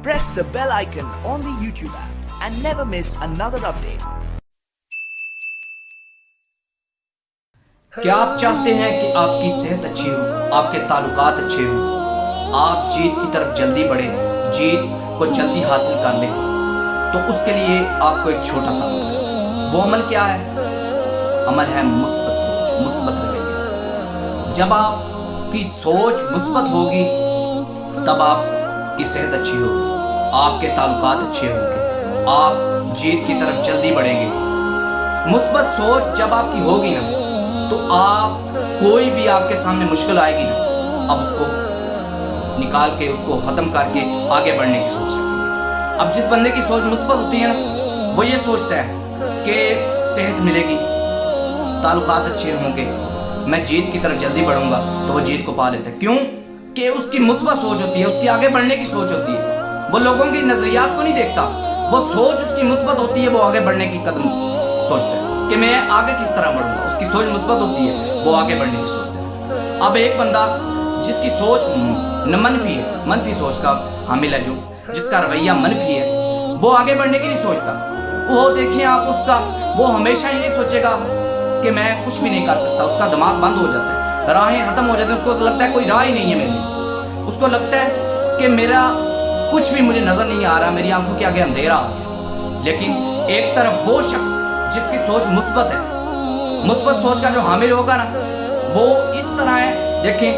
press the bell icon on the YouTube app and never miss another update. کیا آپ چاہتے ہیں کہ آپ کی صحت اچھی ہو، آپ کے تعلقات اچھے ہوں، آپ جیت کی طرف جلدی بڑھیں، جیت کو جلدی حاصل کر لیں؟ تو اس کے لیے آپ کو ایک چھوٹا سا عمل ہے۔ وہ عمل کیا ہے؟ عمل ہے مثبت سوچ، مثبت رویہ۔ جب آپ کی سوچ مثبت ہوگی تب آپ کی صحت اچھی ہوگی، آپ کے تعلقات اچھے ہوں گے، آپ جیت کی طرف جلدی بڑھیں گے۔ مثبت سوچ جب آپ کی ہوگی نا تو آپ کوئی بھی آپ کے سامنے مشکل آئے گی نا، اب اس کو نکال کے اس کو ختم کر کے آگے بڑھنے کی سوچ رکھیں گے۔ اب جس بندے کی سوچ مثبت ہوتی ہے نا، وہ یہ سوچتا ہے کہ صحت ملے گی، تعلقات اچھے ہوں گے، میں جیت کی طرف جلدی بڑھوں گا، تو وہ جیت کو پا لیتا ہے۔ کیوں کہ اس کی مثبت سوچ ہوتی ہے، اس کی آگے بڑھنے کی سوچ ہوتی ہے۔ وہ لوگوں کی نظریات کو نہیں دیکھتا، وہ سوچ اس کی مثبت ہوتی ہے، وہ آگے بڑھنے کی قدم سوچتا ہے کہ میں آگے کس طرح بڑھوں گا۔ اس کی سوچ مثبت ہوتی ہے، وہ آگے بڑھنے کی سوچتا ہے۔ اب ایک بندہ جس کی سوچ منفی ہے، منفی سوچ کا حامل ہے، جو جس کا رویہ منفی ہے، وہ آگے بڑھنے کی نہیں سوچتا۔ وہ دیکھیں آپ اس کا، وہ ہمیشہ یہ سوچے گا کہ میں کچھ بھی نہیں کر سکتا، اس کا دماغ بند ہو جاتا ہے، راہیں ختم ہو جاتی ہیں، اس کو لگتا ہے کوئی راہ ہی نہیں ہے میرے لیے، اس کو لگتا ہے کہ میرا کچھ بھی مجھے نظر نہیں آ رہا، میری آنکھوں کے آگے اندھیرا آ گیا۔ لیکن ایک طرف وہ شخص جس کی سوچ مثبت ہے، مثبت سوچ کا جو حامل ہوگا نا، وہ اس طرح ہے، دیکھیں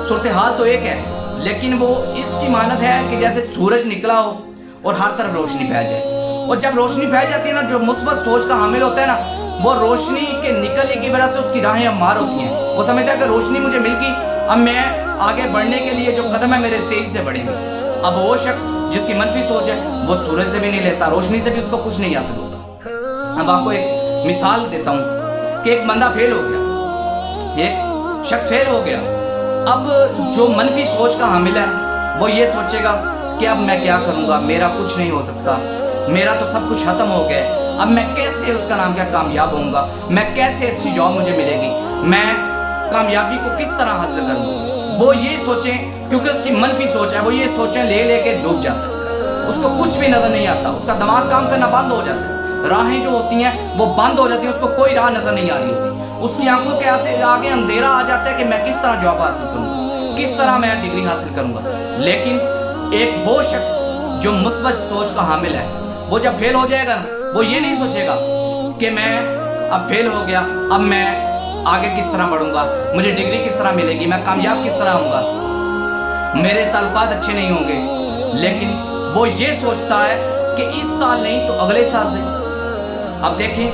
صورتحال تو ایک ہے، لیکن وہ اس کی مانند ہے کہ جیسے سورج نکلا ہو اور ہر طرف روشنی پھیل جائے۔ اور جب روشنی پھیل جاتی ہے نا، جو مثبت سوچ کا حامل ہوتا ہے نا، وہ روشنی کے نکلنے کی وجہ سے اس کی راہیں ہموار ہوتی ہیں۔ وہ سمجھتا ہے کہ روشنی مجھے مل گئی، اب میں آگے بڑھنے کے لیے جو قدم ہے میرے تیزی سے بڑھیں گے۔ اب وہ شخص جس کی منفی سوچ ہے، وہ سورج سے بھی نہیں لیتا، روشنی سے بھی اس کو کچھ نہیں حاصل ہوتا۔ اب آپ کو ایک مثال دیتا ہوں کہ ایک بندہ فیل ہو گیا، ایک شخص فیل ہو گیا۔ اب جو منفی سوچ کا حامل ہے، وہ یہ سوچے گا کہ اب میں کیا کروں گا، میرا کچھ نہیں ہو سکتا، میرا تو سب کچھ ختم ہو گیا، اب میں کیسے اس کا نام کیا کامیاب ہوں گا، میں کیسے اچھی جاب مجھے ملے گی، میں کامیابی کو کس طرح حاصل کروں گا۔ وہ یہ سوچیں، کیونکہ اس کی منفی سوچ ہے، وہ یہ سوچیں لے لے کے ڈوب جاتا ہے، اس کو کچھ بھی نظر نہیں آتا، اس کا دماغ کام کرنا بند ہو جاتا ہے، راہیں جو ہوتی ہیں وہ بند ہو جاتی ہیں، اس کو کوئی راہ نظر نہیں آ رہی ہوتی، اس کی آنکھوں کے آگے اندھیرا آ جاتا ہے کہ میں کس طرح جاب حاصل کروں گا، کس طرح میں ڈگری حاصل کروں گا۔ لیکن ایک وہ شخص جو مثبت سوچ کا حامل ہے، وہ جب فیل ہو جائے گا نا، وہ یہ نہیں سوچے گا کہ میں اب فیل ہو گیا، اب میں آگے کس طرح بڑھوں گا، مجھے ڈگری کس طرح ملے گی، میں کامیاب کس طرح ہوں گا، میرے تعلقات اچھے نہیں ہوں گے۔ لیکن وہ یہ سوچتا ہے کہ اس سال نہیں تو اگلے سال سے۔ اب دیکھیں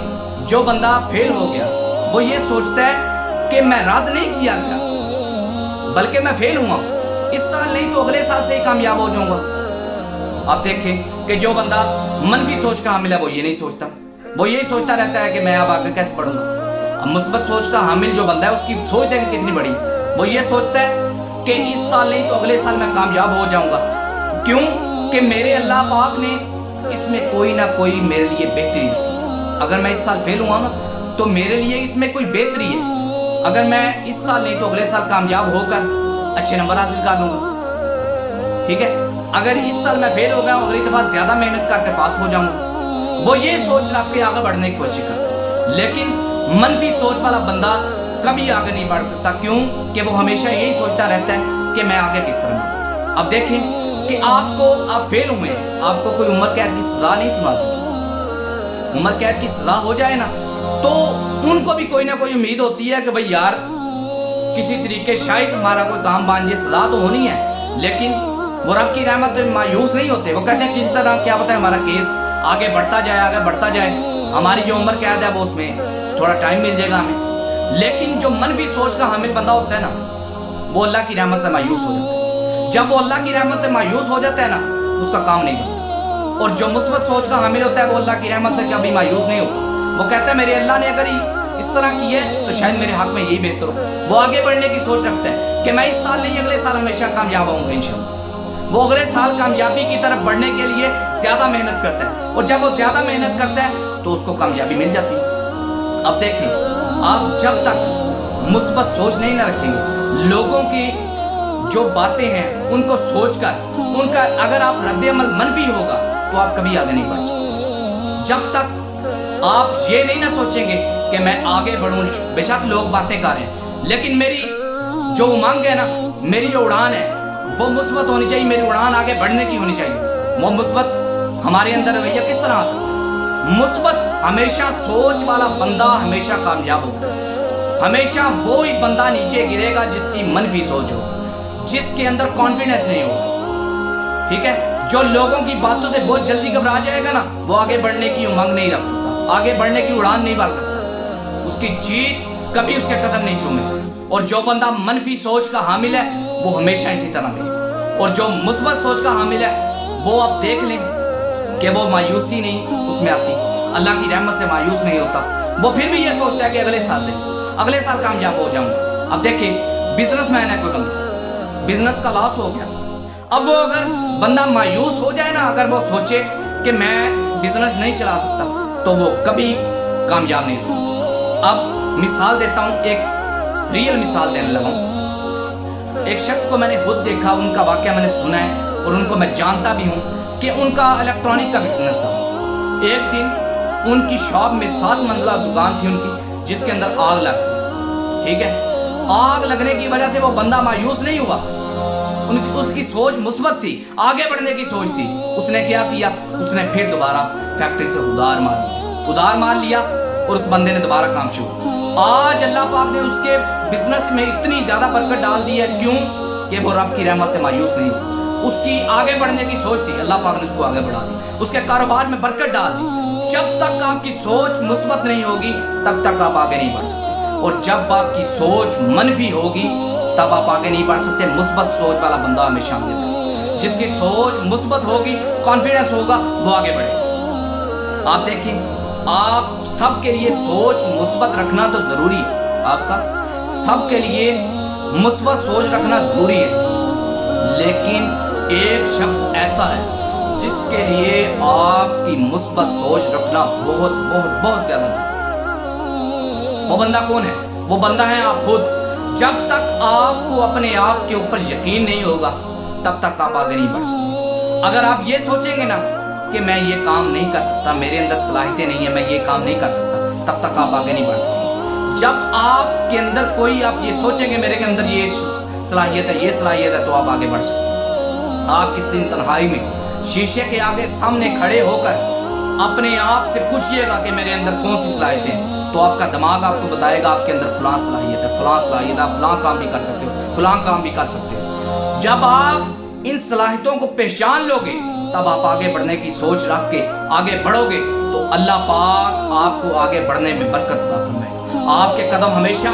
جو بندہ فیل ہو گیا، وہ یہ سوچتا ہے کہ میں رد نہیں کیا گیا، بلکہ میں فیل ہوا، اس سال نہیں تو اگلے سال سے ہی کامیاب ہو جاؤں گا۔ اب دیکھیں کہ جو بندہ منفی سوچ کا حامل ہے، وہ یہ نہیں سوچتا، وہ یہی سوچتا رہتا ہے کہ میں اب آگے کیسے بڑھوں گا۔ اب مثبت سوچ کا حامل جو بندہ ہے، اس کی سوچ دیکھیں کتنی بڑی، وہ یہ سوچتا ہے کہ اس سال نہیں تو اگلے سال میں کامیاب ہو جاؤں گا۔ کیوں کہ میرے اللہ پاک نے اس میں کوئی نہ کوئی میرے لیے بہتری رکھی۔ اگر میں اس سال فیل ہوا نا تو میرے لیے اس میں کوئی بہتری ہے، اگر میں اس سال نہیں تو اگلے سال کامیاب ہو کر اچھے نمبر حاصل کر لوں گا، ٹھیک ہے۔ اگر اس سال میں فیل ہو گیا، اگلی دفعہ زیادہ محنت کر کے پاس ہو جاؤں گا، وہ یہ سوچ رکھ کے آگے بڑھنے کی کوشش کرتا ہے۔ لیکن منفی سوچ والا بندہ کبھی آگے نہیں بڑھ سکتا، کیوں کہ وہ ہمیشہ یہی سوچتا رہتا ہے کہ میں آگے کس طرح بڑھوں۔ اب دیکھیں کہ آپ فیل ہوئے ہیں، آپ کو کوئی عمر قید کی سزا نہیں سناتی، عمر قید کی سزا ہو جائے نا تو ان کو بھی کوئی نہ کوئی امید ہوتی ہے کہ بھئی یار کسی طریقے شاید ہمارا کوئی کام بن جائے، سزا تو ہونی ہے، لیکن وہ رب کی رحمت سے مایوس نہیں ہوتے، وہ کہتے ہیں کس طرح کیا پتہ ہے ہمارا کیس آگے بڑھتا جائے، آگے بڑھتا جائے، ہماری جو عمر قید ہے وہ اس میں تھوڑا ٹائم مل جائے گا ہمیں۔ لیکن جو منفی سوچ کا حامل بندہ ہوتا ہے نا، وہ اللہ کی رحمت سے مایوس ہو جاتا ہے۔ جب وہ اللہ کی رحمت سے مایوس ہو جاتا ہے نا، اس کا کام نہیں بنتا۔ اور جو مثبت سوچ کا حامل ہوتا ہے، وہ اللہ کی رحمت سے کبھی مایوس نہیں ہوتا، وہ کہتا ہے میرے اللہ نے اگر اس طرح کی ہے تو شاید میرے حق میں یہی بہتر ہو۔ وہ آگے بڑھنے کی سوچ رکھتا ہے کہ میں اس سال نہیں اگلے سال ہمیشہ کامیاب ہوں گا انشاءاللہ۔ وہ اگلے سال کامیابی کی طرف بڑھنے کے لیے زیادہ محنت کرتا ہے، اور جب وہ زیادہ محنت کرتا ہے تو اس کو کامیابی مل جاتی ہے۔ اب دیکھیں، آپ جب تک مثبت سوچ نہیں نہ رکھیں گے، لوگوں کی जो बातें हैं उनको सोचकर उनका अगर आप रद्द अमल मनफी होगा तो आप कभी आगे नहीं बढ़ सकते। जब तक आप ये नहीं ना सोचेंगे कि मैं आगे बढ़ूं, बेशक लोग बातें कर रहे हैं लेकिन मेरी जो उमंग है ना, मेरी जो उड़ान है वो मुस्बत होनी चाहिए, मेरी उड़ान आगे बढ़ने की होनी चाहिए। वो मुस्बत हमारे अंदर रवैया किस तरह आ सकता है? मुस्बत हमेशा सोच वाला बंदा हमेशा कामयाब होता है। हमेशा वो ही बंदा नीचे गिरेगा जिसकी मनफी सोच हो, जिसके अंदर कॉन्फिडेंस नहीं होगा। ठीक है, जो लोगों की बातों से बहुत जल्दी घबरा जाएगा ना, वो आगे बढ़ने की उमंग नहीं रख सकता, आगे बढ़ने की उड़ान नहीं भर सकता, उसकी जीत कभी उसके कदम नहीं चूमे। और जो बंदा मनफी सोच का हामिल है वो हमेशा इसी तरह रहे, और जो मुस्बत सोच का हामिल है वो आप देख लें कि वो मायूसी नहीं उसमें आती, अल्लाह की रहमत से मायूस नहीं होता। वो फिर भी ये सोचता है कि अगले साल कामयाब हो जाऊंगा। अब देखिए, बिजनेसमैन है कोई बंदा, बिजनेस का लॉस हो गया, अब वो अगर बंदा मायूस हो जाए ना, अगर वो सोचे कि मैं बिजनेस नहीं चला सकता, तो वो कभी कामयाब नहीं हो सकता। अब मिसाल देता हूँ, एक रियल मिसाल देने लगा हूँ। एक शख्स को मैंने खुद देखा, उनका वाकया मैंने सुना है और उनको मैं जानता भी हूँ कि उनका इलेक्ट्रॉनिक का बिजनेस था। एक दिन उनकी शॉप में 7 मंजिला दुकान थी उनकी, जिसके अंदर आग लग गई। ठीक है, आग लगने की वजह से वो बंदा मायूस नहीं हुआ, उसकी सोच मुस्बत थी, आगे बढ़ने की सोच थी। उसने क्या किया, उसने फिर दोबारा फैक्ट्री से उधार मार लिया और उस बंदे ने दोबारा काम शुरू। आज अल्लाह पाक ने उसके बिजनेस में इतनी ज्यादा बरकत डाल दी है, क्यों कि वो रब की रहमत से मायूस नहीं हुआ। उसकी आगे बढ़ने की सोच थी, अल्लाह पाक ने उसको आगे बढ़ा दी, उसके कारोबार में बरकत डाल दी। जब तक आपकी सोच मुस्बत नहीं होगी तब तक आप आगे नहीं बढ़ सकते, और जब आपकी सोच मनफी होगी तब आप आगे नहीं बढ़ सकते। मुस्बत सोच वाला बंदा हमेशा आगे बढ़े, जिसकी सोच मुस्बत होगी, कॉन्फिडेंस होगा, वो आगे बढ़ेगा। आप देखिए, आप सबके लिए सोच मुस्बत रखना तो जरूरी है, आपका सबके लिए मुस्बत सोच रखना जरूरी है, लेकिन एक शख्स ऐसा है जिसके लिए आपकी मुस्बत सोच रखना बहुत बहुत बहुत ज्यादा जरूरी। वो बंदा कौन है? वो बंदा है आप खुद। जब तक आपको अपने आप के ऊपर यकीन नहीं होगा तब तक आप आगे नहीं बढ़ सकते। अगर आप ये सोचेंगे ना कि मैं ये काम नहीं कर सकता, मेरे अंदर सलाहियतें नहीं है, मैं ये काम नहीं कर सकता, तब तक आप आगे नहीं बढ़ सकते। जब आपके अंदर कोई आप ये सोचेंगे मेरे के अंदर ये सलाहियत है, ये सलाहियत है, तो आप आगे बढ़ सकते। आप किसी दिन तन्हाई में शीशे के आगे सामने खड़े होकर अपने आप से पूछिएगा कि मेरे अंदर कौन सी सलाहियतें हैं, तो आपका दिमाग आपको बताएगा आपके अंदर फलां सलाहियत है, फलां सलाहियत है, आप फलां काम भी कर सकते हो, फलां काम भी कर सकते हो। जब आप इन सलाहियतों को पहचान लोगे तब आप आगे बढ़ने की सोच रख के आगे बढ़ोगे, तो अल्लाह पाक आपको आगे बढ़ने में बरकत अता फरमाएगा। आपके कदम हमेशा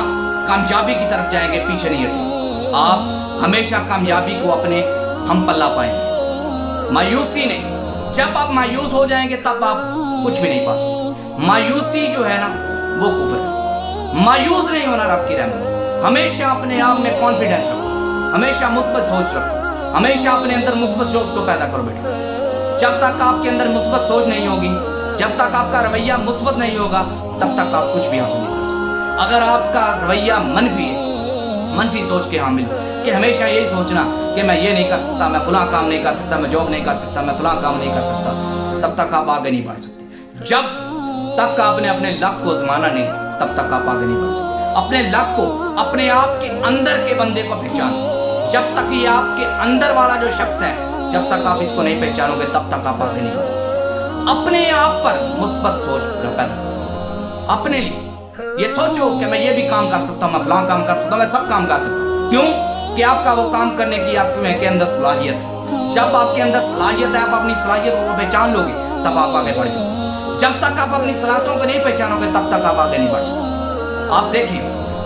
कामयाबी की तरफ जाएंगे, पीछे नहीं हटेंगे। आप हमेशा कामयाबी को अपने हम पल्ला पाएंगे, मायूसी नहीं। जब आप मायूस हो जाएंगे तब आप कुछ भी नहीं पा सकते। मायूसी जो है ना वो कुफ्र है। मायूस नहीं होना रब की रहमत से। हमेशा अपने आप में कॉन्फिडेंस रखो, हमेशा मुस्बत सोच रखो, हमेशा अपने अंदर मुस्बत सोच को पैदा करो बेटे। जब तक आपके अंदर मुस्बत सोच नहीं होगी, जब तक आपका रवैया मुस्बत नहीं होगा, तब तक आप कुछ भी हासिल नहीं कर सकते। अगर आपका रवैया मनफी है, मनफी सोच के हामिल हो कि हमेशा यही सोचना कि मैं ये नहीं कर सकता, मैं फलां काम नहीं कर सकता, मैं जॉब नहीं कर सकता, मैं फलां काम नहीं कर सकता, तब तक आप आगे नहीं बढ़ सकते। जब तक आपने अपने लक को आजमाना नहीं, तब तक आप आगे नहीं बढ़ सकते। अपने लक को, अपने आप के अंदर के बंदे को पहचानो। जब तक ये आपके अंदर वाला जो शख्स है, जब तक आप इसको नहीं पहचानोगे तब तक आप आगे नहीं बढ़ सकते। अपने आप पर मुस्बत सोच पैदा करो। अपने लिए ये सोचो कि मैं ये भी काम कर सकता हूँ, मैं फलां काम कर सकता हूँ, मैं सब काम कर सकता हूँ। क्यों कि आपका वो काम करने की आप के अंदर सलाहियत है। जब आपके अंदर सलाहियत है, आप अपनी सलाहियत को पहचान लोगे तब आप आगे बढ़ जाओगे। जब तक आप अपनी सलाहियतों को नहीं पहचानोगे तब तक आप आगे नहीं बढ़ सकते। आप देखिए,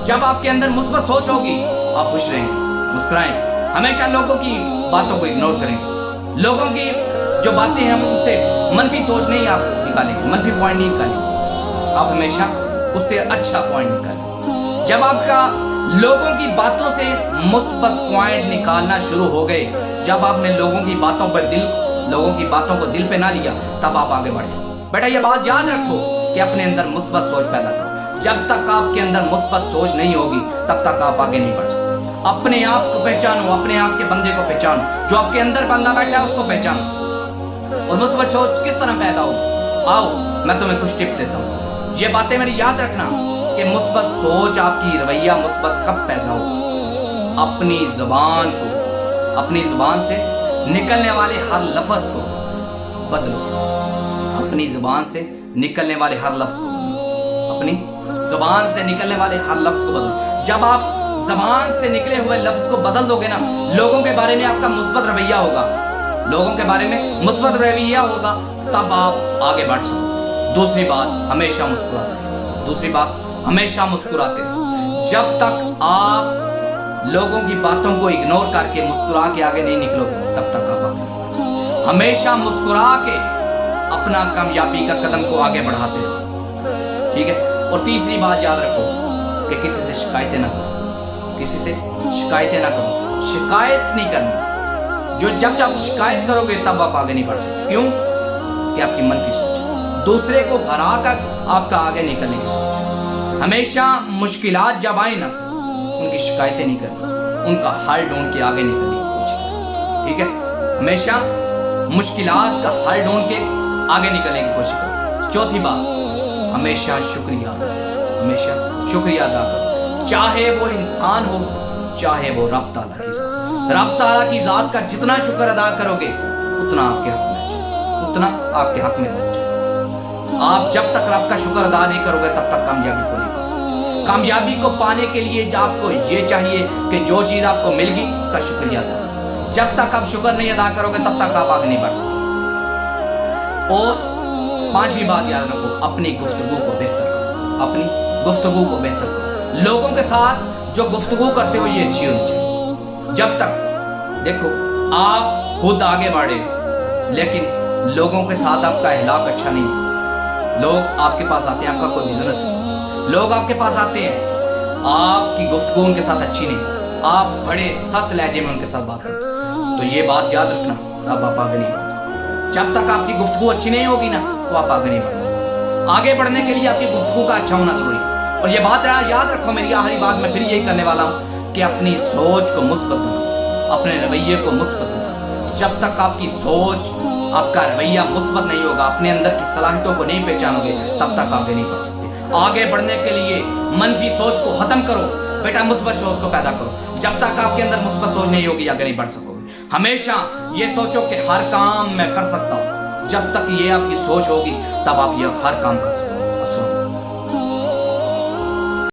जब आपके अंदर मुस्बत सोच होगी आप खुश रहेंगे, मुस्कुराएंगे, हमेशा लोगों की बातों को इग्नोर करेंगे। लोगों की जो बातें हैं उनसे मनफी सोच नहीं आप निकालेंगे, मनफी पॉइंट नहीं निकालेंगे, आप हमेशा उससे अच्छा पॉइंट निकालेंगे। जब आपका लोगों की बातों से मुस्बत पॉइंट निकालना शुरू हो गए, जब आपने लोगों की बातों को दिल पे ना लिया, तब आप आगे बढ़े। बेटा ये बात याद रखो कि अपने अंदर मुस्बत सोच पैदा करो। जब तक आपके अंदर मुस्बत सोच नहीं होगी तब तक आप आगे नहीं बढ़ सकते। अपने आप को पहचानो, अपने आप के बंदे को पहचानो, जो आपके अंदर बंदा बैठा है उसको पहचानो। और मुस्बत सोच किस तरह पैदा हो, आओ मैं तुम्हें कुछ टिप देता हूँ। ये बातें मेरी याद रखना कि मुस्बत सोच, आपकी रवैया मुस्बत कब पैदा हो। अपनी जुबान को, अपनी जुबान से निकलने वाले हर लफ्ज को बदलो, अपनी जुबान से निकलने वाले हर लफ्ज को बदलो, अपनी जुबान से निकलने वाले हर लफ्ज को बदलो। जब आप जुबान से निकले हुए लफ्ज को बदल दोगे ना, लोगों के बारे में आपका मुस्बत रवैया होगा, लोगों के बारे में मुस्बत रवैया होगा, तब आप आगे बढ़ सको। दूसरी बात, हमेशा मुस्कुराते रहो। दूसरी बात, हमेशा मुस्कुराते रहो। जब तक आप लोगों की बातों को इग्नोर करके मुस्कुरा के आगे नहीं निकलोगे, तब तक आप आगे नहीं बढ़ सकते। हमेशा मुस्कुरा के अपना कामयाबी का कदम को आगे बढ़ाते रहो, ठीक है। और तीसरी बात याद रखो कि किसी से शिकायतें ना करो, किसी से शिकायतें ना करो। शिकायत नहीं करनी, जो जब आप शिकायत करोगे तब आप आगे नहीं बढ़ सकते। क्यों? कि आपकी मनफी सोच है, दूसरे को हरा कर आपका आगे निकलने की सोच है। हमेशा मुश्किलात जब आए ना, उनकी शिकायतें नहीं करनी, उनका हल ढूंढ के आगे निकलने की कोशिश करो, ठीक है। हमेशा मुश्किलात का हल ढूंढ के आगे निकलने की कोशिश करो। चौथी बात, हमेशा शुक्रिया, हमेशा शुक्रिया अदा करो, चाहे वो इंसान हो, चाहे वो रब ताला की ज़ात। रब ताला की ज़ात का जितना शुक्र अदा करोगे उतना आपके हक में है, उतना आपके हक में समझो। आप जब तक रब का शुक्र अदा नहीं करोगे तब तक कामयाबी को नहीं पा सकते। कामयाबी को पाने के लिए आपको ये चाहिए कि जो चीज़ आपको मिल गई उसका शुक्रिया अदा करो। जब तक आप शुक्र नहीं अदा करोगे तब तक आप आगे नहीं बढ़ सकते। और पांचवी बात याद रखो, अपनी गुफ्तगू को बेहतर करो, अपनी गुफ्तगू को बेहतर करो। लोगों के साथ जो गुफ्तगू करते हो ये अच्छी होनी चाहिए। जब तक देखो आप खुद आगे बढ़े लेकिन लोगों के साथ आपका अखलाक अच्छा नहीं है, लोग आपके पास आते हैं, आपका कोई बिजनेस है, लोग आपके पास आते हैं, आपकी गुफ्तगू उनके साथ अच्छी नहीं, आप बड़े सख्त लहजे में उनके साथ बात करते, तो ये बात याद रखना, तब आप आगे नहीं बढ़ सकते। जब तक आपकी गुफ्तगू अच्छी नहीं होगी ना, तो आप आगे नहीं बढ़ सकते। आगे बढ़ने के लिए आपकी गुफ्तगू का अच्छा होना जरूरी है। और ये बात याद रखो, मेरी आखिरी बात मैं फिर यही करने वाला हूँ कि अपनी सोच को मुस्बत बनाओ, अपने रवैये को मुस्बत बनाओ। जब तक आपकी सोच, आपका रवैया मुस्बत नहीं होगा, अपने अंदर की सलाहियतों को नहीं पहचानोगे, तब तक आगे नहीं बढ़ सकते। आगे बढ़ने के लिए मनफी सोच को खत्म करो बेटा, मुस्बत सोच को पैदा करो। जब तक आपके अंदर मुस्बत सोच नहीं होगी, आगे नहीं बढ़ सकोगे। हमेशा ये सोचो कि हर काम मैं कर सकता हूँ। जब तक ये आपकी सोच होगी तब आप ये हर काम कर सकते हो।